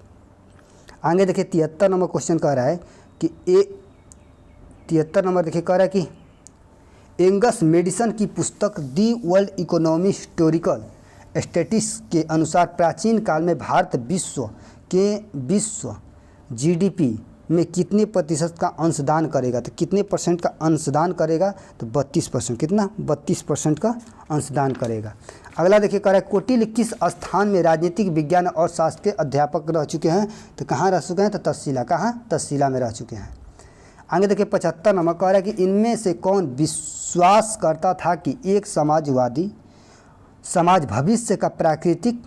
आगे देखिए 73 नंबर क्वेश्चन कह रहा है कि 73 नंबर देखिए कह रहा है कि एंगस मेडिसन की पुस्तक the world economy historical statistics के अनुसार प्राचीन काल में भारत विश्व जीडीपी में कितने प्रतिशत का अंशदान करेगा? तो कितने परसेंट का अंशदान करेगा? तो 32%। कितना? 32% का अंशदान करेगा। अगला देखिए कह रहा है कौटिल्य किस स्थान में राजनीतिक विज्ञान और शास्त्र के अध्यापक रह चुके हैं? तो कहाँ रह चुके हैं? तो तक्षशिला। कहाँ? तक्षशिला में रह चुके हैं। आगे देखिए 75 नंबर कह रहा है कि इनमें से कौन विश्वास करता था कि एक समाजवादी समाज भविष्य का प्राकृतिक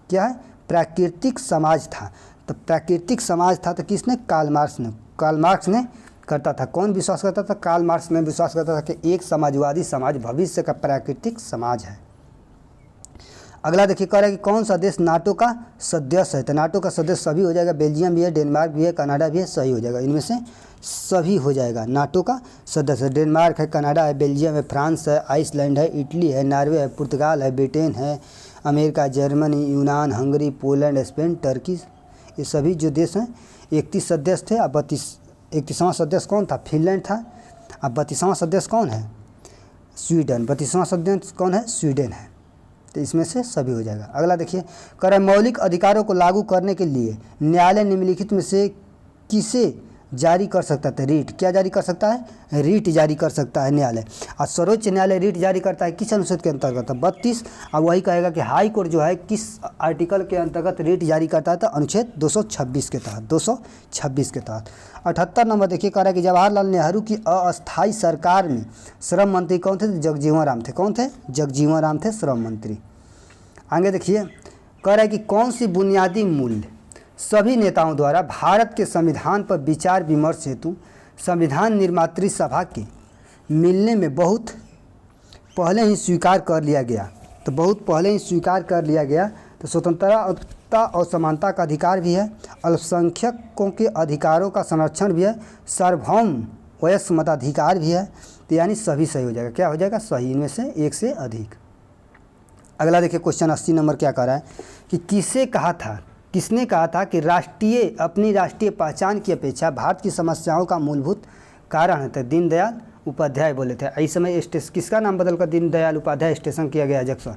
क्या है? प्राकृतिक समाज था। तो प्राकृतिक समाज था तो किसने? कार्ल मार्क्स ने करता था। कौन विश्वास करता था? कार्ल मार्क्स ने विश्वास करता था कि एक समाजवादी समाज भविष्य का प्राकृतिक समाज है। अगला देखिए कह रहा है कि कौन सा देश नाटो का सदस्य है? तो नाटो का सदस्य सभी हो जाएगा, बेल्जियम भी है, डेनमार्क भी है, कनाडा भी है, सही हो जाएगा। इनमें से सभी हो जाएगा। नाटो का सदस्य डेनमार्क है, कनाडा है, बेल्जियम है, फ्रांस है, आइसलैंड है, इटली है, नॉर्वे है, पुर्तगाल है, ब्रिटेन है, अमेरिका, जर्मनी, यूनान, हंगरी, पोलैंड, स्पेन, टर्की, ये सभी जो देश हैं 31 सदस्य थे। अब 31वां सदस्य कौन था? फिनलैंड था। अब 32वां सदस्य कौन है? स्वीडन। 32वां सदस्य कौन है? स्वीडन है। तो इसमें से सभी हो जाएगा। अगला देखिए कह रहा है मौलिक अधिकारों को लागू करने के लिए न्यायालय निम्नलिखित में से किसे जारी कर सकता है? रीट। क्या जारी कर सकता है? रीट जारी कर सकता है न्यायालय। और सर्वोच्च न्यायालय रीट जारी करता है किस अनुच्छेद के अंतर्गत? 32। अब वही कहेगा कि हाई कोर्ट जो है किस आर्टिकल के अंतर्गत रीट जारी करता है? तो अनुच्छेद 226 के तहत, 226 के तहत। 78 नंबर देखिए कह रहा है कि जवाहरलाल नेहरू की अस्थायी सरकार में श्रम मंत्री कौन थे? जगजीवन राम थे। कौन थे? जगजीवन राम थे श्रम मंत्री। आगे देखिए कह रहा है कि कौन सी बुनियादी मूल्य सभी नेताओं द्वारा भारत के संविधान पर विचार विमर्श हेतु संविधान निर्मात्री सभा के मिलने में बहुत पहले ही स्वीकार कर लिया गया? तो बहुत पहले ही स्वीकार कर लिया गया। तो स्वतंत्रता और समानता का अधिकार भी है, अल्पसंख्यकों के अधिकारों का संरक्षण भी है, सार्वभौम वयस्क मताधिकार भी है। तो यानी सभी सही हो जाएगा। क्या हो जाएगा? सही। इनमें से एक से अधिक। अगला देखिए क्वेश्चन 80 नंबर क्या कह रहा है कि किसने कहा था कि अपनी राष्ट्रीय पहचान की अपेक्षा भारत की समस्याओं का मूलभूत कारण है? तो दीनदयाल उपाध्याय बोले थे। इस समय किसका नाम बदलकर दीनदयाल उपाध्याय स्टेशन किया गया जंक्शन?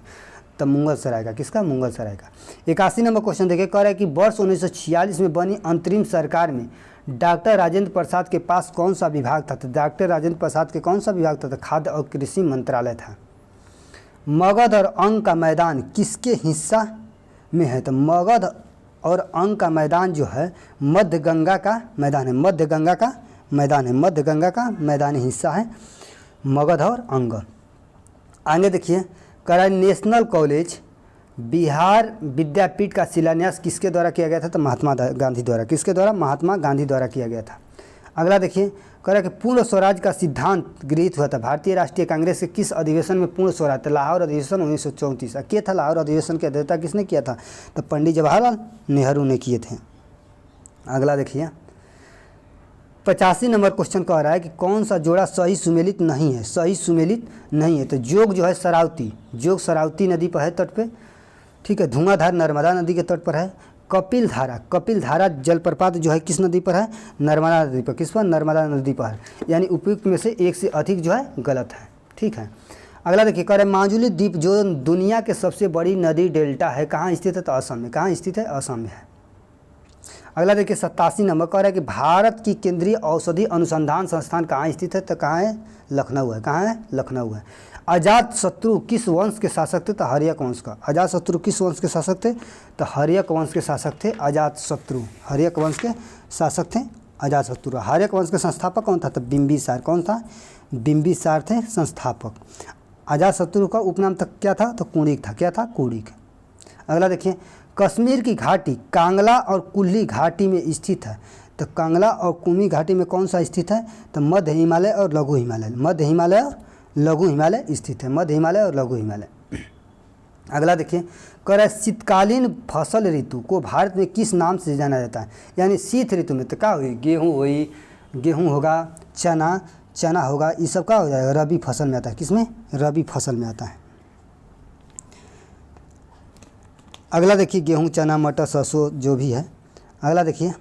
तो मुगलसराय का। किसका? मुगलसराय का। 81 नंबर क्वेश्चन देखिए, कह रहा है कि वर्ष 1946 में बनी अंतरिम सरकार में डॉक्टर राजेंद्र प्रसाद के पास कौन सा विभाग था? तो डॉक्टर राजेंद्र प्रसाद के कौन सा विभाग था? तो खाद्य और कृषि मंत्रालय था। मगध और अंग का मैदान किसके हिस्सा में है? तो मगध और अंग का मैदान जो है मध्य गंगा का मैदान है। मध्य गंगा का मैदान है। मध्य गंगा का मैदानी हिस्सा है मगध और अंग। आगे देखिए, कह रहा है नेशनल कॉलेज बिहार विद्यापीठ का शिलान्यास किसके द्वारा किया गया था? तो महात्मा गांधी द्वारा। किसके द्वारा? महात्मा गांधी द्वारा किया गया था। अगला देखिए, कह रहा है कि पूर्ण स्वराज का सिद्धांत गृहीत हुआ था भारतीय राष्ट्रीय कांग्रेस के किस अधिवेशन में? पूर्ण स्वराज। तो लाहौर अधिवेशन 1934। क्या था लाहौर अधिवेशन की अध्यक्षता किसने किया था? तो पंडित जवाहरलाल नेहरू ने किए थे। अगला देखिए, 85 नंबर क्वेश्चन कह रहा है कि कौन सा जोड़ा सही सुमेलित नहीं है? सही सुमेलित नहीं है। तो जोग जो है शरावती, जोग शरावती नदी पर है तट पे, ठीक है। धुआंधार नर्मदा नदी के तट पर है। कपिल धारा जलप्रपात जो है किस नदी पर है? नर्मदा नदी पर। किस पर? नर्मदा नदी पर है। यानी उपयुक्त में से एक से अधिक जो है गलत है, ठीक है। अगला देखिए, कह रहे माजुली द्वीप जो दुनिया के सबसे बड़ी नदी डेल्टा है कहाँ स्थित है? तो असम में। कहाँ स्थित है? असम में है। अगला देखिए 87 नंबर कह रहा है कि भारत की केंद्रीय औषधि अनुसंधान संस्थान कहाँ स्थित है? तो कहाँ है? लखनऊ है। कहाँ है? लखनऊ है। अजात शत्रु किस वंश के शासक थे? तो हर्यक वंश का। अजात शत्रु किस वंश के शासक थे? तो हर्यक वंश के शासक थे अजात शत्रु। हर्यक वंश के शासक थे अजात शत्रु। हर्यक वंश के संस्थापक कौन था? तो बिंबिसार। कौन था? बिंबिसार थे संस्थापक। अजात शत्रु का उपनाम तक क्या था? तो कुणिक था। क्या था? कुणिक। अगला देखिए, कश्मीर की घाटी कांगला और कुल्ली घाटी में स्थित है। तो कांगला और कुल्ली घाटी में कौन सा स्थित है? तो मध्य हिमालय और लघु हिमालय। मध्य हिमालय और लघु हिमालय स्थित है। मध्य हिमालय और लघु हिमालय। अगला देखिए, कह रहा है शीतकालीन फसल ऋतु को भारत में किस नाम से जाना जाता है? यानी शीत ऋतु में तो क्या हुई? गेहूँ होगा, चना होगा, ये सब क्या हो जाएगा? रबी फसल में आता है। किसमें? रबी फसल में आता है। अगला देखिए, गेहूँ, चना, मटर, सरसों जो भी है। अगला देखिए,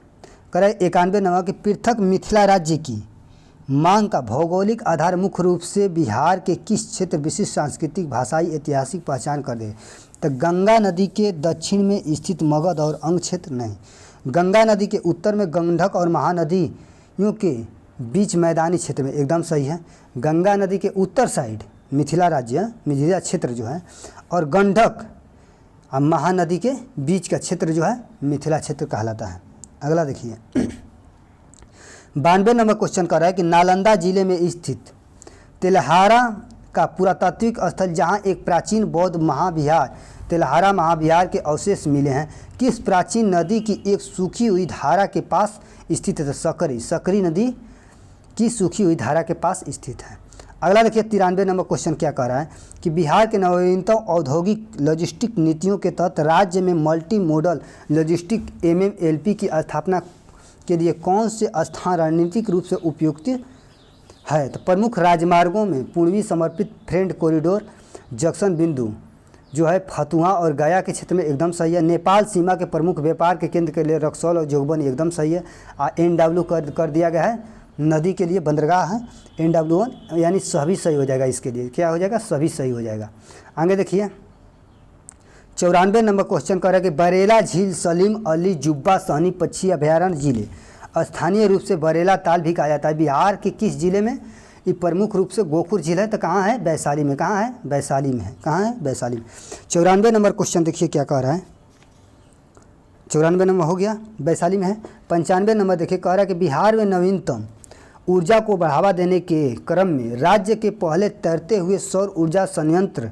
कह रहा है 91 नंबर कि पृथक मिथिला राज्य की मांग का भौगोलिक आधार मुख्य रूप से बिहार के किस क्षेत्र विशिष्ट सांस्कृतिक, भाषाई, ऐतिहासिक पहचान कर दे? तो गंगा नदी के दक्षिण में स्थित मगध और अंग क्षेत्र नहीं। गंगा नदी के उत्तर में गंडक और महानदियों के बीच मैदानी क्षेत्र में। एकदम सही है। गंगा नदी के उत्तर साइड मिथिला राज्य, मिथिला क्षेत्र जो है, और गंडक और महानदी के बीच का क्षेत्र जो है मिथिला क्षेत्र कहलाता है। अगला देखिए 92 नंबर क्वेश्चन कर रहा है कि नालंदा जिले में स्थित तेल्हारा का पुरातात्विक स्थल जहां एक प्राचीन बौद्ध महाविहार तेल्हारा महाविहार के अवशेष मिले हैं किस प्राचीन नदी की एक सूखी हुई धारा के पास स्थित है? तो सकरी नदी की सूखी हुई धारा के पास स्थित है। अगला देखिए 93 नंबर क्वेश्चन क्या कह रहा है कि बिहार के नवीनतम औद्योगिक लॉजिस्टिक नीतियों के तहत राज्य में मल्टी मॉडल लॉजिस्टिक MMLP की स्थापना के लिए कौन से स्थान रणनीतिक रूप से उपयुक्त है? तो प्रमुख राजमार्गों में पूर्वी समर्पित फ्रेंड कॉरिडोर जंक्शन बिंदु जो है फतुहा और गया के क्षेत्र में एकदम सही है। नेपाल सीमा के प्रमुख व्यापार के केंद्र के लिए रक्सौल और जोगबनी एकदम सही है। NW कर दिया गया है, नदी के लिए बंदरगाह है NW1, यानी सभी सही हो जाएगा। इसके लिए क्या हो जाएगा? सभी सही हो जाएगा। आगे देखिए 94 नंबर क्वेश्चन कर रहा है कि बरेला झील सलीम अली जुब्बा सहनी पक्षी अभयारण्य जिले स्थानीय रूप से बरेला ताल भी कहा जाता है। बिहार के किस जिले में? ये प्रमुख रूप से गोखुर झील है। तो कहाँ है? वैशाली में। कहाँ है? वैशाली में है। कहाँ है? वैशाली में। 94 नंबर क्वेश्चन देखिए क्या कह रहा है। 94 नंबर हो गया, वैशाली में है। 95 नंबर देखिए कह रहा है कि बिहार में नवीनतम ऊर्जा को बढ़ावा देने के क्रम में राज्य के पहले तैरते हुए सौर ऊर्जा संयंत्र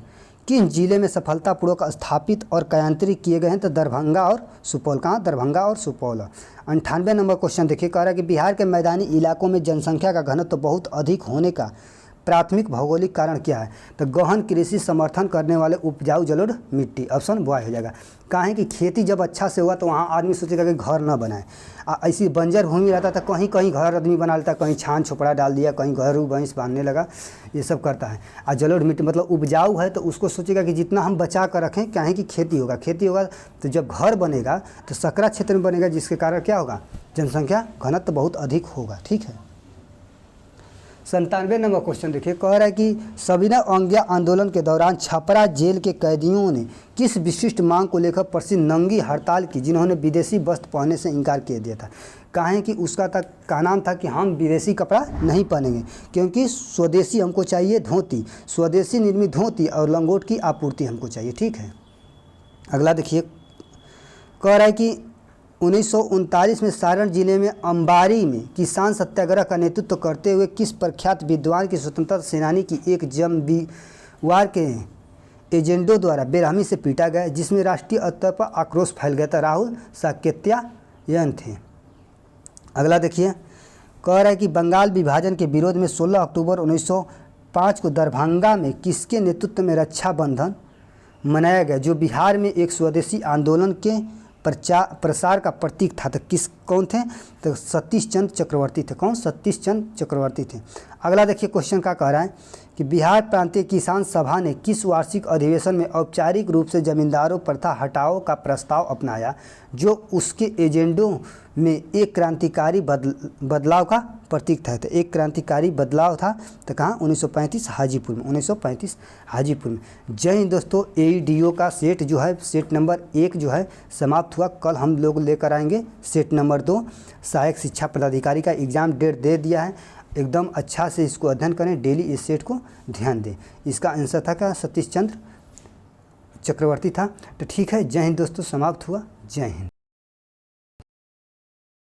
किस जिले में सफलतापूर्वक स्थापित और कार्यान्वित किए गए हैं? तो दरभंगा और सुपौल। कहाँ? दरभंगा और सुपौल। 98 नंबर क्वेश्चन देखिए कह रहा है कि बिहार के मैदानी इलाकों में जनसंख्या का घनत्व तो बहुत अधिक होने का प्राथमिक भौगोलिक कारण क्या है? तो गहन कृषि समर्थन करने वाले उपजाऊ जलोढ़ मिट्टी, ऑप्शन बॉय हो जाएगा। कहाँ है कि खेती जब अच्छा से होगा तो वहाँ आदमी सोचेगा कि घर ना बनाए। ऐसी बंजर भूमि रहता था, कहीं कहीं घर आदमी बना लेता, कहीं छान छुपड़ा डाल दिया, कहीं गरू भैंस बांधने लगा, ये सब करता है। और जलोढ़ मिट्टी मतलब उपजाऊ है तो उसको सोचेगा कि जितना हम बचा कर रखें, क्या है कि खेती होगा तो जब घर बनेगा तो सकरा क्षेत्र में बनेगा, जिसके कारण क्या होगा, जनसंख्या घनत्व बहुत अधिक होगा। ठीक है। 97 नंबर क्वेश्चन देखिए, कह रहा है कि सविनय अवज्ञा आंदोलन के दौरान छपरा जेल के कैदियों ने किस विशिष्ट मांग को लेकर प्रसिद्ध नंगी हड़ताल की, जिन्होंने विदेशी वस्त्र पहनने से इनकार कर दिया था? कहें कि उसका तक का नाम था कि हम विदेशी कपड़ा नहीं पहनेंगे, क्योंकि स्वदेशी हमको चाहिए धोती, स्वदेशी निर्मित धोती और लंगोट की आपूर्ति हमको चाहिए। ठीक है। अगला देखिए, कह रहा है कि 1939 में सारण जिले में अंबारी में किसान सत्याग्रह का नेतृत्व करते हुए किस प्रख्यात विद्वान की स्वतंत्रता सेनानी की एक जमवीवार के एजेंटों द्वारा बेरहमी से पीटा गया, जिसमें राष्ट्रीय स्तर पर आक्रोश फैल गया था? राहुल साकेत्यायन थे। अगला देखिए, कह रहा है कि बंगाल विभाजन के विरोध में 16 अक्टूबर 1905 को दरभंगा में किसके नेतृत्व में रक्षाबंधन मनाया गया, जो बिहार में एक स्वदेशी आंदोलन के प्रसार का प्रतीक था? तो कौन थे? तो सतीश चंद्र चक्रवर्ती थे। कौन? सतीश चंद्र चक्रवर्ती थे। अगला देखिए, क्वेश्चन क्या कह रहा है कि बिहार प्रांतीय किसान सभा ने किस वार्षिक अधिवेशन में औपचारिक रूप से जमींदारों प्रथा हटाओ का प्रस्ताव अपनाया, जो उसके एजेंडों में एक क्रांतिकारी बदलाव का प्रतीक था? तो एक क्रांतिकारी बदलाव था। तो कहाँ? 1935 हाजीपुर में, 1935 हाजीपुर में। जय हिंद दोस्तों। AEDO का सेट जो है, सेट नंबर 1 जो है समाप्त हुआ। कल हम लोग लेकर आएंगे सेट नंबर 2। सहायक शिक्षा पदाधिकारी का एग्ज़ाम डेट दे दिया है, एकदम अच्छा से इसको अध्ययन करें, डेली इस सेट को ध्यान दें। इसका आंसर था क्या? सतीश चंद्र चक्रवर्ती था। तो ठीक है, जय हिंद दोस्तों, समाप्त हुआ। जय हिंद।